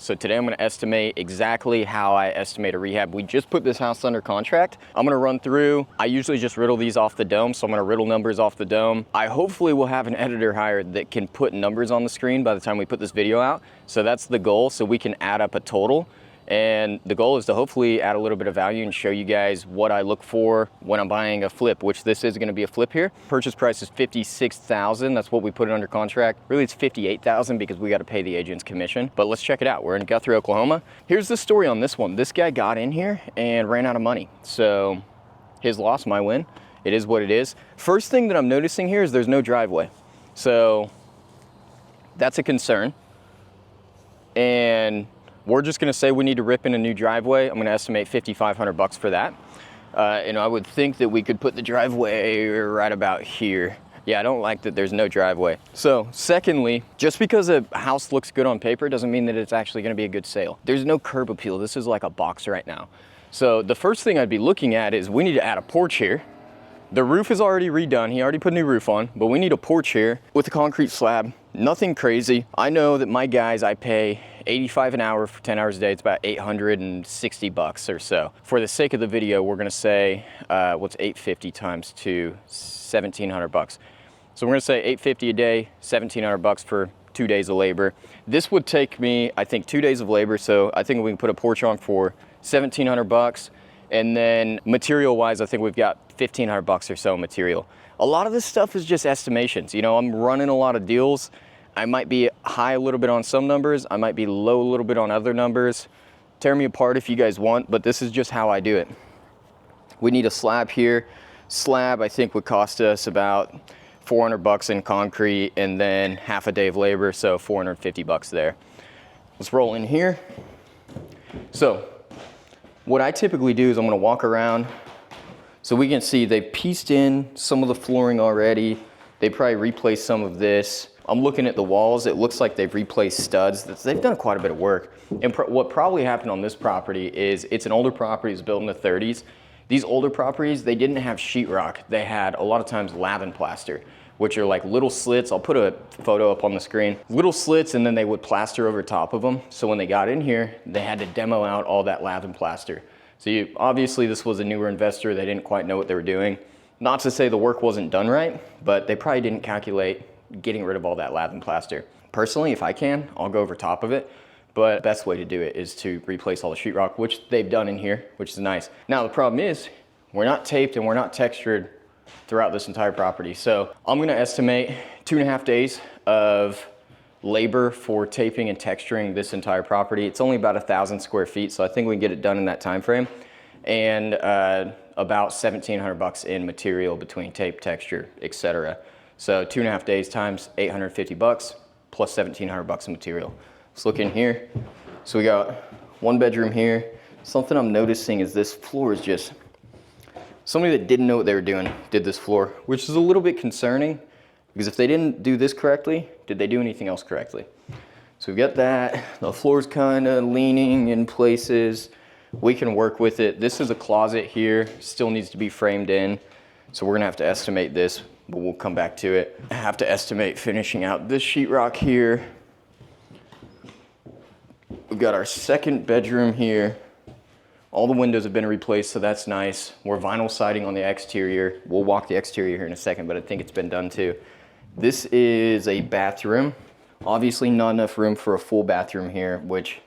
So today I'm gonna estimate exactly how I estimate a rehab. We just put this house under contract. I'm gonna run through, I usually just riddle these off the dome, so I'm gonna riddle numbers off the dome. I hopefully will have an editor hired that can put numbers on the screen by the time we put this video out. So that's the goal, so we can add up a total. And the goal is to hopefully add a little bit of value and show you guys what I look for when I'm buying a flip, which this is gonna be a flip here. Purchase price is $56,000. That's what we put it under contract. Really, it's $58,000 because we gotta pay the agent's commission. But let's check it out. We're in Guthrie, Oklahoma. Here's the story on this one. This guy got in here and ran out of money. So his loss, my win. It is what it is. First thing that I'm noticing here is there's no driveway. So that's a concern. And we're just gonna say we need to rip in a new driveway. I'm gonna estimate $5,500 for that. And I would think that we could put the driveway right about here. Yeah, I don't like that there's no driveway. So secondly, just because a house looks good on paper doesn't mean that it's actually gonna be a good sale. There's no curb appeal. This is like a box right now. So the first thing I'd be looking at is we need to add a porch here. The roof is already redone. He already put a new roof on, but we need a porch here with a concrete slab. Nothing crazy. I know that my guys, I pay $85 an hour for 10 hours a day. It's about $860 or so. For the sake of the video, we're gonna say, what's 850 times 2? $1,700. So we're gonna say $850 a day, $1,700 for 2 days of labor. This would take me, I think, 2 days of labor. So I think we can put a porch on for $1,700. And then material wise, I think we've got $1,500 or so material. A lot of this stuff is just estimations. You know, I'm running a lot of deals. I might be high a little bit on some numbers. I might be low a little bit on other numbers. Tear me apart if you guys want, but this is just how I do it. We need a slab here. Slab, I think, would cost us about $400 in concrete and then half a day of labor, so $450 there. Let's roll in here. So what I typically do is I'm gonna walk around so we can see they've pieced in some of the flooring already. They probably replaced some of this. I'm looking at the walls. It looks like they've replaced studs. They've done quite a bit of work. And what probably happened on this property is it's an older property. It was built in the 30s. These older properties, they didn't have sheetrock. They had a lot of times lath and plaster, which are like little slits. I'll put a photo up on the screen. Little slits, and then they would plaster over top of them. So when they got in here, they had to demo out all that lath and plaster. So obviously this was a newer investor. They didn't quite know what they were doing. Not to say the work wasn't done right, but they probably didn't calculate getting rid of all that lath and plaster. Personally, if I can, I'll go over top of it. But the best way to do it is to replace all the sheetrock, which they've done in here, which is nice. Now the problem is, we're not taped and we're not textured throughout this entire property. So I'm gonna estimate 2.5 days of labor for taping and texturing this entire property. It's only about 1,000 square feet, so I think we can get it done in that time frame. And about $1,700 in material between tape, texture, etc. So 2.5 days times $850 plus $1,700 in material. Let's look in here. So we got one bedroom here. Something I'm noticing is this floor is just, somebody that didn't know what they were doing did this floor, which is a little bit concerning because if they didn't do this correctly, did they do anything else correctly? So we've got that. The floor's kind of leaning in places. We can work with it. This is a closet here, still needs to be framed in. So we're gonna have to estimate this, but we'll come back to it. I have to estimate finishing out this sheetrock here. We've got our second bedroom here. All the windows have been replaced, so that's nice. We're vinyl siding on the exterior. We'll walk the exterior here in a second, but I think it's been done too. This is a bathroom. Obviously not enough room for a full bathroom here, which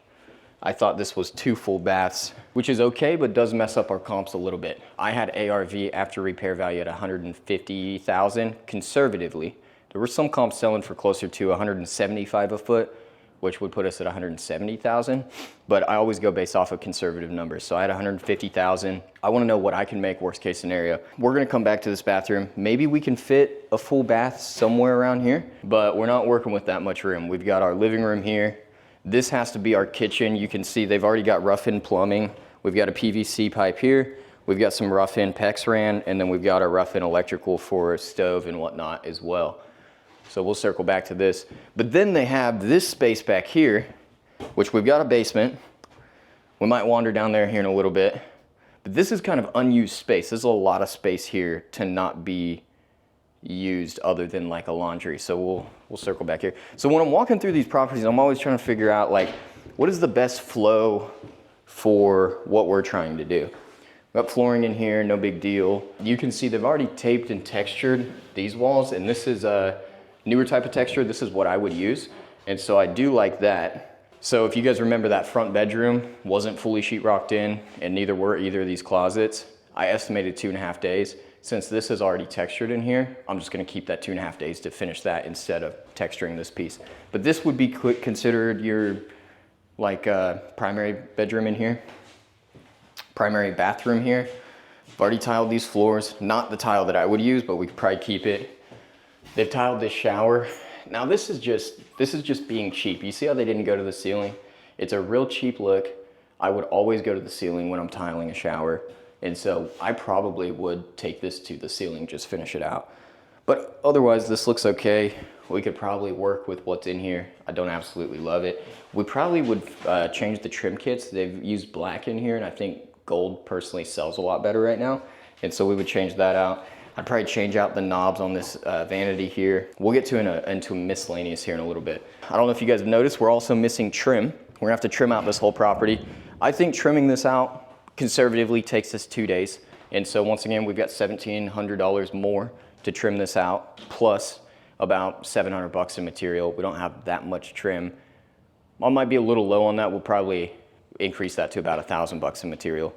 I thought this was 2 full baths, which is okay, but does mess up our comps a little bit. I had ARV after repair value at $150,000 conservatively. There were some comps selling for closer to $175 a foot, which would put us at $170,000, but I always go based off of conservative numbers. So I had $150,000. I wanna know what I can make worst case scenario. We're gonna come back to this bathroom. Maybe we can fit a full bath somewhere around here, but we're not working with that much room. We've got our living room here. This has to be our kitchen. You can see they've already got rough-in plumbing. We've got a PVC pipe here. We've got some rough-in PEX ran, and then we've got our rough-in electrical for a stove and whatnot as well. So we'll circle back to this. But then they have this space back here, which we've got a basement. We might wander down there here in a little bit. But this is kind of unused space. There's a lot of space here to not be used other than like a laundry. So we'll circle back here. So when I'm walking through these properties, I'm always trying to figure out like, what is the best flow for what we're trying to do? We've got flooring in here, no big deal. You can see they've already taped and textured these walls, and this is a newer type of texture. This is what I would use, and so I do like that. So if you guys remember, that front bedroom wasn't fully sheetrocked in, and neither were either of these closets. I estimated 2.5 days. Since this is already textured in here, I'm just gonna keep that 2.5 days to finish that instead of texturing this piece. But this would be considered your primary bedroom in here. Primary bathroom here. I've already tiled these floors. Not the tile that I would use, but we could probably keep it. They've tiled this shower. Now this is just being cheap. You see how they didn't go to the ceiling? It's a real cheap look. I would always go to the ceiling when I'm tiling a shower. And so I probably would take this to the ceiling, just finish it out. But otherwise, this looks okay. We could probably work with what's in here. I don't absolutely love it. We probably would change the trim kits. They've used black in here, and I think gold personally sells a lot better right now. And so we would change that out. I'd probably change out the knobs on this vanity here. We'll get to into miscellaneous here in a little bit. I don't know if you guys have noticed, we're also missing trim. We're gonna have to trim out this whole property. I think trimming this out conservatively takes us 2 days. And so once again, we've got $1,700 more to trim this out, plus about $700 in material. We don't have that much trim. I might be a little low on that. We'll probably increase that to about $1,000 in material.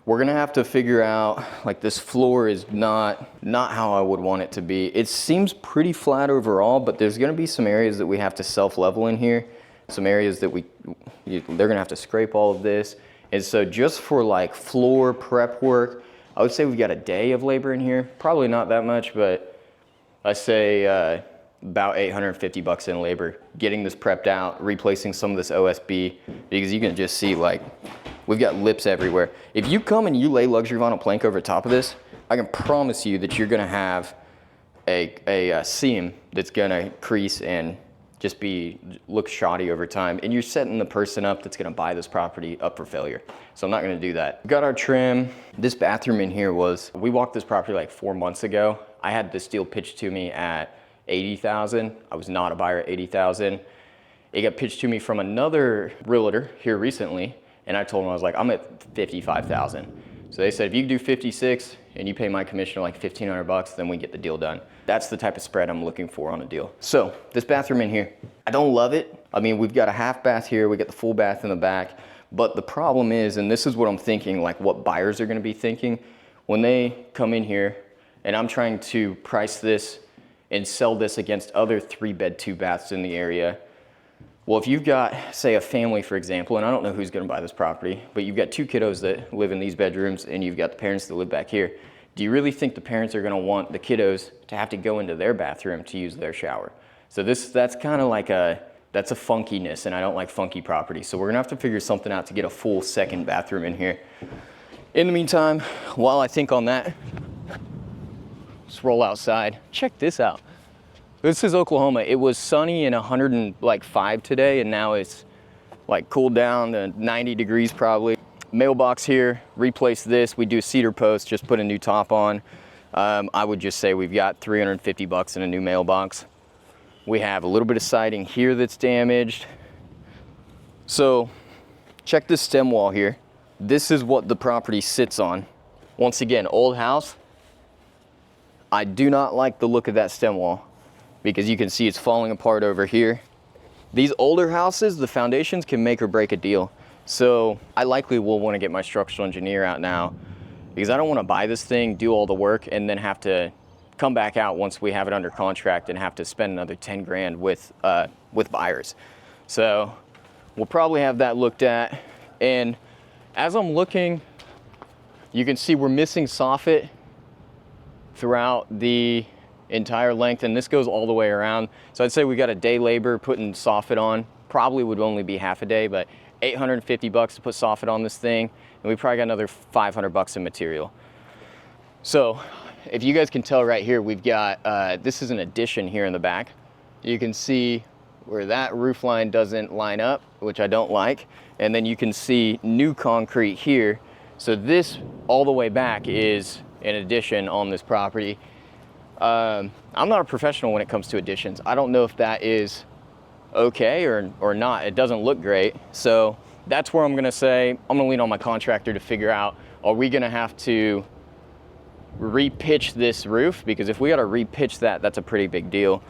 We're gonna have to figure out, like, this floor is not how I would want it to be. It seems pretty flat overall, but there's gonna be some areas that we have to self-level in here. Some areas that they're gonna have to scrape all of this. And so just for like floor prep work, I would say we've got a day of labor in here. Probably not that much, but I say about $850 in labor, getting this prepped out, replacing some of this OSB, because you can just see, like, we've got lips everywhere. If you come and you lay luxury vinyl plank over top of this, I can promise you that you're gonna have a seam that's gonna crease and just look shoddy over time, and you're setting the person up that's gonna buy this property up for failure. So I'm not gonna do that. We've got our trim. This bathroom in here we walked this property like 4 months ago. I had this deal pitched to me at $80,000. I was not a buyer at $80,000. It got pitched to me from another realtor here recently, and I told him, I was like, I'm at $55,000. So they said, if you do 56 and you pay my commissioner like $1,500, then we get the deal done. That's the type of spread I'm looking for on a deal. So this bathroom in here, I don't love it. I mean, we've got a half bath here, we got the full bath in the back, but the problem is, and this is what I'm thinking, like what buyers are gonna be thinking, when they come in here and I'm trying to price this and sell this against other 3-bed, 2-baths in the area. Well, if you've got, say, a family, for example, and I don't know who's gonna buy this property, but you've got 2 kiddos that live in these bedrooms and you've got the parents that live back here. Do you really think the parents are gonna want the kiddos to have to go into their bathroom to use their shower? So that's kind of like that's a funkiness, and I don't like funky property. So we're gonna have to figure something out to get a full second bathroom in here. In the meantime, while I think on that, let's roll outside. Check this out. This is Oklahoma. It was sunny and 105 today, and now it's like cooled down to 90 degrees probably. Mailbox here, replace this. We do a cedar post, just put a new top on. I would just say we've got $350 in a new mailbox. We have a little bit of siding here that's damaged. So check this stem wall here. This is what the property sits on. Once again, old house. I do not like the look of that stem wall because you can see it's falling apart over here. These older houses, the foundations can make or break a deal. So I likely will want to get my structural engineer out now because I don't want to buy this thing, do all the work, and then have to come back out once we have it under contract and have to spend another 10 grand with buyers. So we'll probably have that looked at. And as I'm looking, you can see we're missing soffit throughout the entire length, and this goes all the way around. So I'd say we got a day labor putting soffit on. Probably would only be half a day, but $850 to put soffit on this thing, and we probably got another $500 in material. So if you guys can tell right here, we've got, this is an addition here in the back. You can see where that roof line doesn't line up, which I don't like. And then you can see new concrete here. So this all the way back is an addition on this property. I'm not a professional when it comes to additions. I don't know if that is okay or not. It doesn't look great. So that's where I'm gonna say, I'm gonna lean on my contractor to figure out, are we gonna have to repitch this roof? Because if we gotta repitch that, that's a pretty big deal.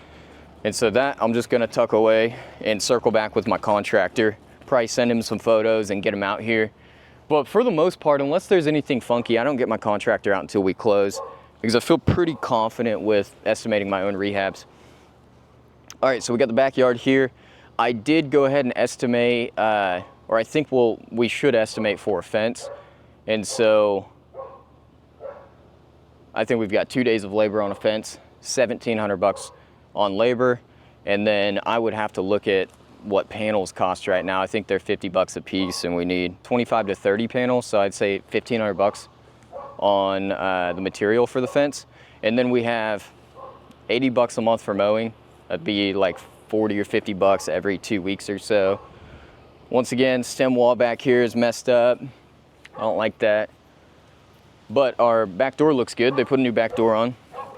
And so that I'm just gonna tuck away and circle back with my contractor, probably send him some photos and get him out here. But for the most part, unless there's anything funky, I don't get my contractor out until we close, because I feel pretty confident with estimating my own rehabs. All right, so we got the backyard here. I did go ahead and estimate, or I think we should estimate for a fence. And so I think we've got 2 days of labor on a fence, $1,700 on labor. And then I would have to look at what panels cost right now. I think they're $50 a piece, and we need 25 to 30 panels. So I'd say $1,500 on the material for the fence. And then we have $80 a month for mowing. That'd be like 40 or $50 every 2 weeks or so. Once again, stem wall back here is messed up. I don't like that. But our back door looks good. They put a new back door on.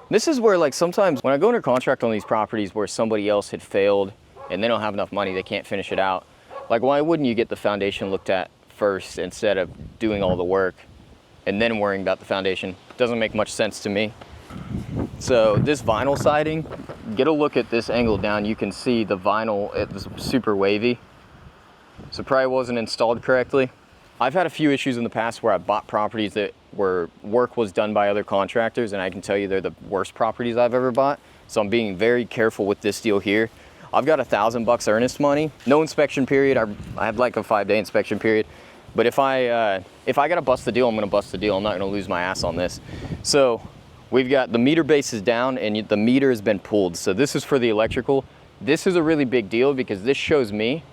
This is where, like, sometimes when I go under contract on these properties where somebody else had failed and they don't have enough money, they can't finish it out. Like, why wouldn't you get the foundation looked at first instead of doing all the work and then worrying about the foundation? Doesn't make much sense to me. So this vinyl siding, get a look at this angle down. You can see the vinyl, it's super wavy. So probably wasn't installed correctly. I've had a few issues in the past where I bought properties that where work was done by other contractors, and I can tell you they're the worst properties I've ever bought. So I'm being very careful with this deal here. I've got $1,000 earnest money, no inspection period. I have like a 5-day inspection period. But if I gotta bust the deal, I'm gonna bust the deal. I'm not gonna lose my ass on this. So we've got the meter base is down and the meter has been pulled. So this is for the electrical. This is a really big deal because this shows me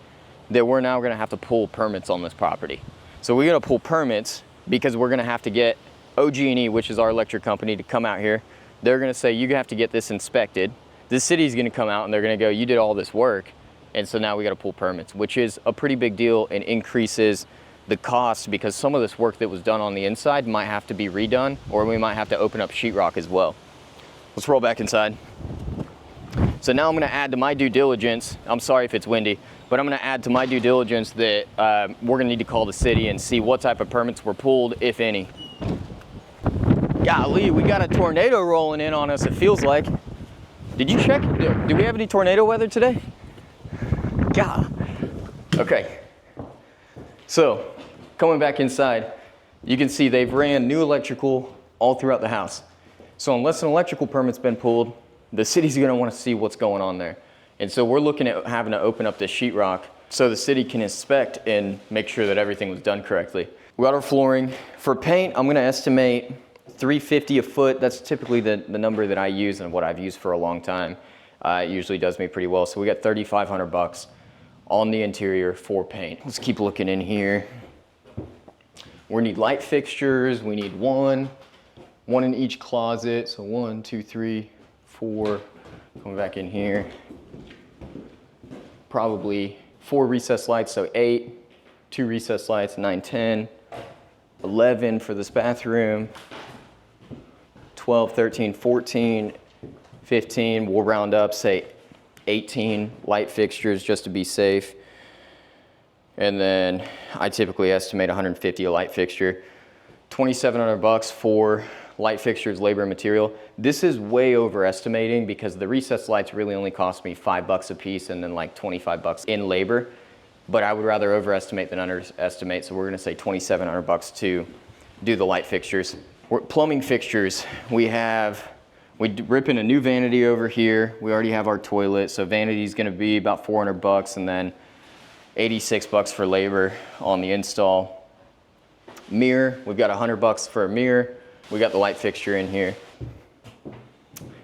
that we're now gonna have to pull permits on this property. So we're gonna pull permits because we're gonna have to get OG&E, which is our electric company, to come out here. They're gonna say, you have to get this inspected. The city's gonna come out and they're gonna go, you did all this work. And so now we gotta pull permits, which is a pretty big deal and increases the cost because some of this work that was done on the inside might have to be redone, or we might have to open up sheetrock as well. Let's roll back inside. So now I'm gonna add to my due diligence, I'm sorry if it's windy, but I'm gonna add to my due diligence that we're gonna need to call the city and see what type of permits were pulled, if any. Golly, we got a tornado rolling in on us, it feels like. Did you check? Do we have any tornado weather today? God. Okay. So, coming back inside, you can see they've ran new electrical all throughout the house. So unless an electrical permit's been pulled, the city's gonna wanna see what's going on there. And so we're looking at having to open up this sheetrock so the city can inspect and make sure that everything was done correctly. We got our flooring. For paint, I'm gonna estimate $350 a foot. That's typically the number that I use and what I've used for a long time. It usually does me pretty well. So we got $3,500 on the interior for paint. Let's keep looking in here. We need light fixtures. We need one in each closet. So 1, 2, 3, 4. Coming back in here. Probably 4 recessed lights, so 8. 2 recessed lights, 9, 10. 11 for this bathroom. 12, 13, 14, 15. We'll round up, say 18 light fixtures just to be safe. And then I typically estimate $150 a light fixture. $2,700 for light fixtures, labor, and material. This is way overestimating because the recessed lights really only cost me $5 a piece and then like $25 in labor. But I would rather overestimate than underestimate, so we're gonna say $2,700 to do the light fixtures. Plumbing fixtures, we ripping a new vanity over here. We already have our toilet, so vanity's gonna be about $400 and then $86 for labor on the install. Mirror, we've got $100 for a mirror. We got the light fixture in here.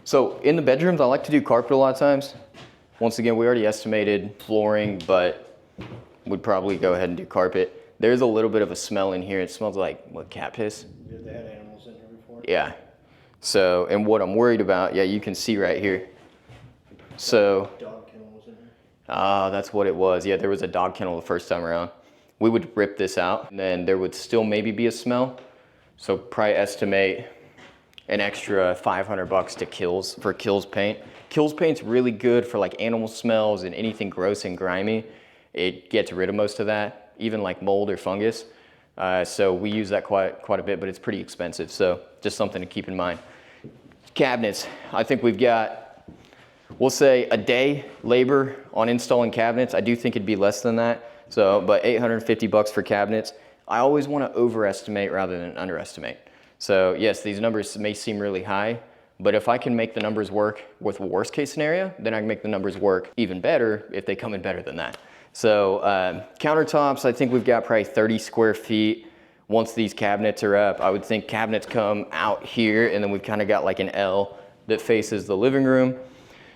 So in the bedrooms, I like to do carpet a lot of times. Once again, we already estimated flooring, but would probably go ahead and do carpet. There's a little bit of a smell in here. It smells like, what, cat piss? Yeah, they had animals in here before. Yeah. So, and what I'm worried about, yeah, you can see right here. So, Dog kennel was in here. That's what it was. Yeah, there was a dog kennel the first time around. We would rip this out, and then there would still maybe be a smell. So probably estimate an extra $500 to Kills for Kills paint. Kills paint's really good for like animal smells and anything gross and grimy. It gets rid of most of that, even like mold or fungus. So we use that quite a bit, but it's pretty expensive. So just something to keep in mind. Cabinets, I think we've got, we'll say a day labor on installing cabinets. I do think it'd be less than that. So, but 850 bucks for cabinets. I always want to overestimate rather than underestimate. So yes, these numbers may seem really high, but if I can make the numbers work with the worst case scenario, then I can make the numbers work even better if they come in better than that. So countertops, I think we've got probably 30 square feet. Once these cabinets are up, I would think cabinets come out here, and then we've kind of got like an L that faces the living room.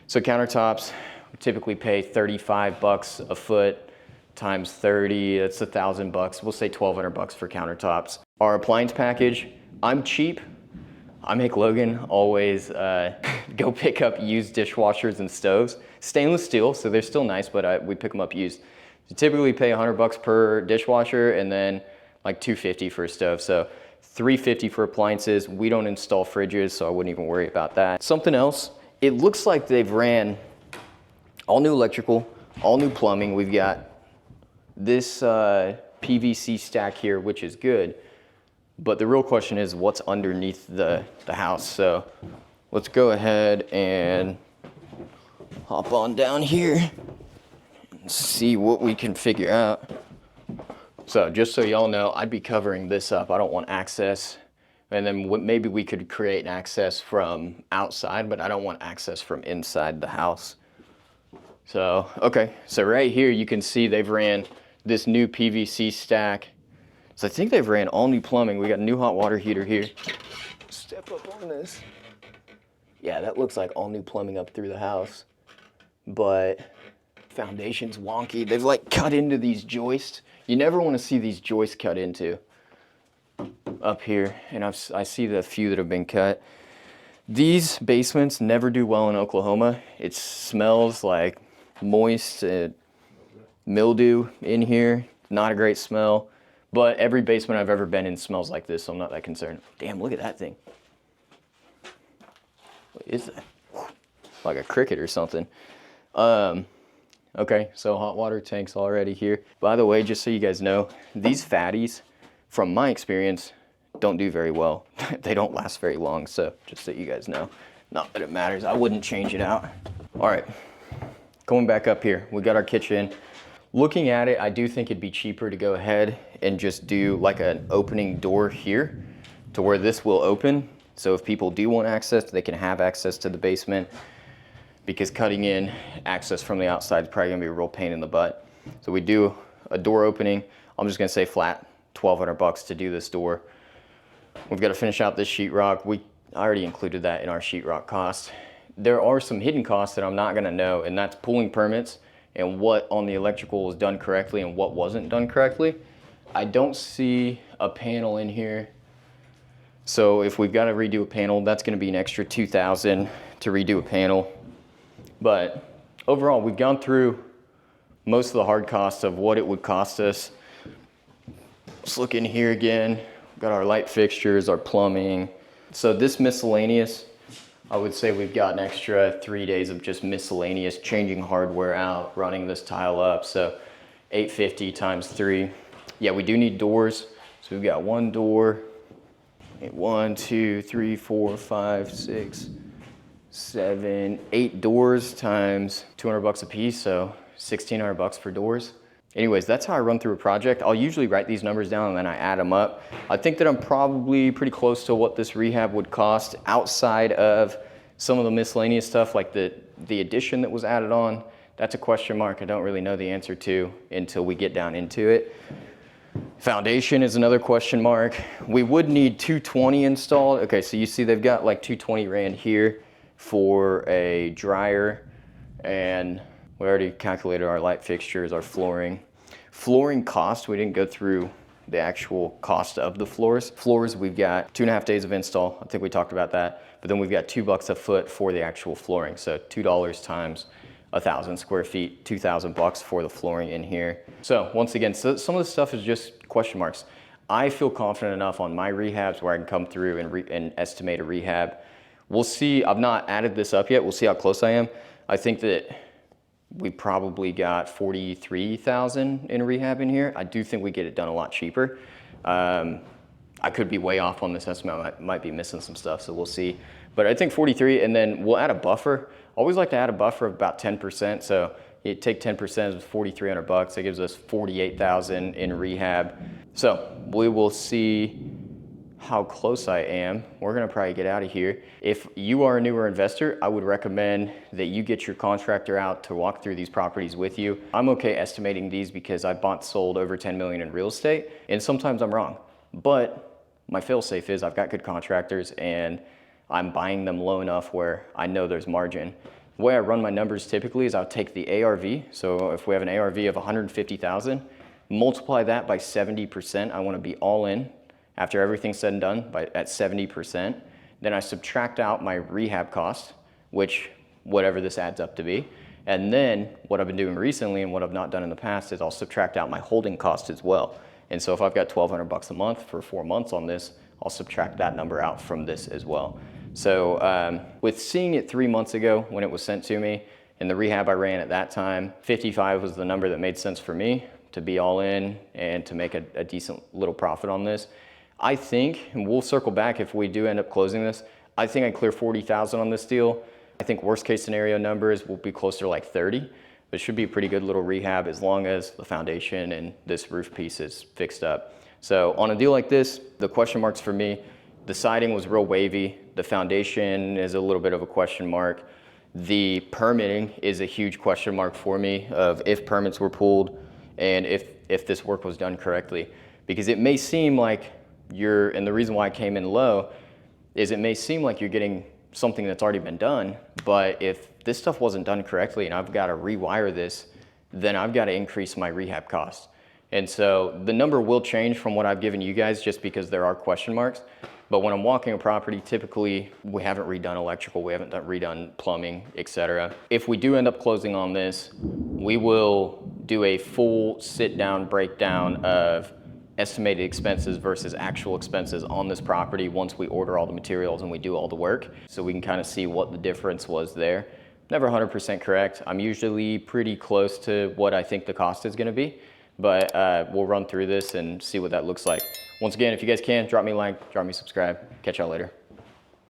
So countertops, we typically pay 35 bucks a foot times 30, that's 1,000 bucks. We'll say 1,200 bucks for countertops. Our appliance package, I'm cheap. I make Logan always go pick up used dishwashers and stoves. Stainless steel, so they're still nice, but we pick them up used. You typically pay 100 bucks per dishwasher and then like 250 for a stove. So 350 for appliances. We don't install fridges, so I wouldn't even worry about that. Something else, it looks like they've ran all new electrical, all new plumbing. We've got this PVC stack here, which is good. But the real question is what's underneath the house. So let's go ahead and hop on down here and see what we can figure out. So just so y'all know, I'd be covering this up. I don't want access. And then maybe we could create an access from outside, but I don't want access from inside the house. So, okay, so right here you can see they've ran this new PVC stack. So I think they've ran all new plumbing. We got a new hot water heater here. Step up on this. Yeah, that looks like all new plumbing up through the house. But foundation's wonky. They've like cut into these joists. You never want to see these joists cut into up here. And I see the few that have been cut. These basements never do well in Oklahoma. It smells like moist mildew in here. Not a great smell. But every basement I've ever been in smells like this, so I'm not that concerned. Damn, look at that thing. What is that? Like a cricket or something. Okay, so hot water tanks already here. By the way, just so you guys know, these fatties, from my experience, don't do very well. They don't last very long, so just so you guys know. Not that it matters, I wouldn't change it out. All right, going back up here, we got our kitchen. Looking at it, I do think it'd be cheaper to go ahead and just do like an opening door here to where this will open. So if people do want access, they can have access to the basement, because cutting in access from the outside is probably gonna be a real pain in the butt. So we do a door opening. I'm just gonna say flat, 1,200 bucks to do this door. We've got to finish out this sheetrock. I already included that in our sheetrock cost. There are some hidden costs that I'm not gonna know, and that's pulling permits and what on the electrical was done correctly and what wasn't done correctly. I don't see a panel in here. So if we've got to redo a panel, that's gonna be an extra $2,000 to redo a panel. But overall, we've gone through most of the hard costs of what it would cost us. Let's look in here again. We've got our light fixtures, our plumbing. So this miscellaneous, I would say we've got an extra 3 days of just miscellaneous, changing hardware out, running this tile up. So 850 times 3. Yeah, we do need doors. So we've got one door, 1, 2, 3, 4, 5, 6, 7, 8 doors times 200 bucks a piece, so 1,600 bucks for doors. Anyways, that's how I run through a project. I'll usually write these numbers down and then I add them up. I think that I'm probably pretty close to what this rehab would cost outside of some of the miscellaneous stuff, like the addition that was added on. That's a question mark I don't really know the answer to until we get down into it. Foundation is another question mark. We would need 220 installed. Okay, so you see they've got like 220 rand here for a dryer, and we already calculated our light fixtures, our flooring. Flooring cost, we didn't go through the actual cost of the floors. Floors, we've got 2.5 days of install. I think we talked about that. But then we've got $2 a foot for the actual flooring. So $2 times 1,000 square feet, 2,000 bucks for the flooring in here. So once again, so some of this stuff is just question marks. I feel confident enough on my rehabs where I can come through and estimate a rehab We'll see. I've not added this up yet. We'll see how close I am. I think that we probably got 43,000 in rehab in here. I do think we get it done a lot cheaper. I could be way off on this estimate. I might be missing some stuff, so we'll see. But I think 43, and then we'll add a buffer. Always like to add a buffer of about 10%. So you take 10% of 4,300 bucks. That gives us 48,000 in rehab. So we will see how close I am. We're gonna probably get out of here. If you are a newer investor, I would recommend that you get your contractor out to walk through these properties with you. I'm okay estimating these because I bought, sold over 10 million in real estate, and sometimes I'm wrong. But my fail-safe is I've got good contractors and I'm buying them low enough where I know there's margin. The way I run my numbers typically is I'll take the ARV. So if we have an ARV of 150,000, multiply that by 70%. I want to be all in after everything's said and done at 70%. Then I subtract out my rehab cost, which whatever this adds up to be. And then what I've been doing recently and what I've not done in the past is I'll subtract out my holding cost as well. And so if I've got 1,200 bucks a month for 4 months on this, I'll subtract that number out from this as well. So with seeing it 3 months ago when it was sent to me, and the rehab I ran at that time, 55 was the number that made sense for me to be all in and to make a decent little profit on this. I think, and we'll circle back if we do end up closing this, I think I clear 40,000 on this deal. I think worst case scenario numbers will be closer to like 30. But it should be a pretty good little rehab as long as the foundation and this roof piece is fixed up. So on a deal like this, the question marks for me, the siding was real wavy. The foundation is a little bit of a question mark. The permitting is a huge question mark for me of if permits were pulled and if this work was done correctly. Because it may seem like and the reason why I came in low is it may seem like you're getting something that's already been done, but if this stuff wasn't done correctly and I've got to rewire this, then I've got to increase my rehab costs. And so the number will change from what I've given you guys just because there are question marks. But when I'm walking a property, typically we haven't redone electrical, we haven't redone plumbing, etc. If we do end up closing on this, we will do a full sit-down breakdown of estimated expenses versus actual expenses on this property once we order all the materials and we do all the work, so we can kind of see what the difference was there. Never 100% correct. I'm usually pretty close to what I think the cost is going to be, but we'll run through this and see what that looks like. Once again, if you guys can, drop me a like, drop me a subscribe. Catch y'all later.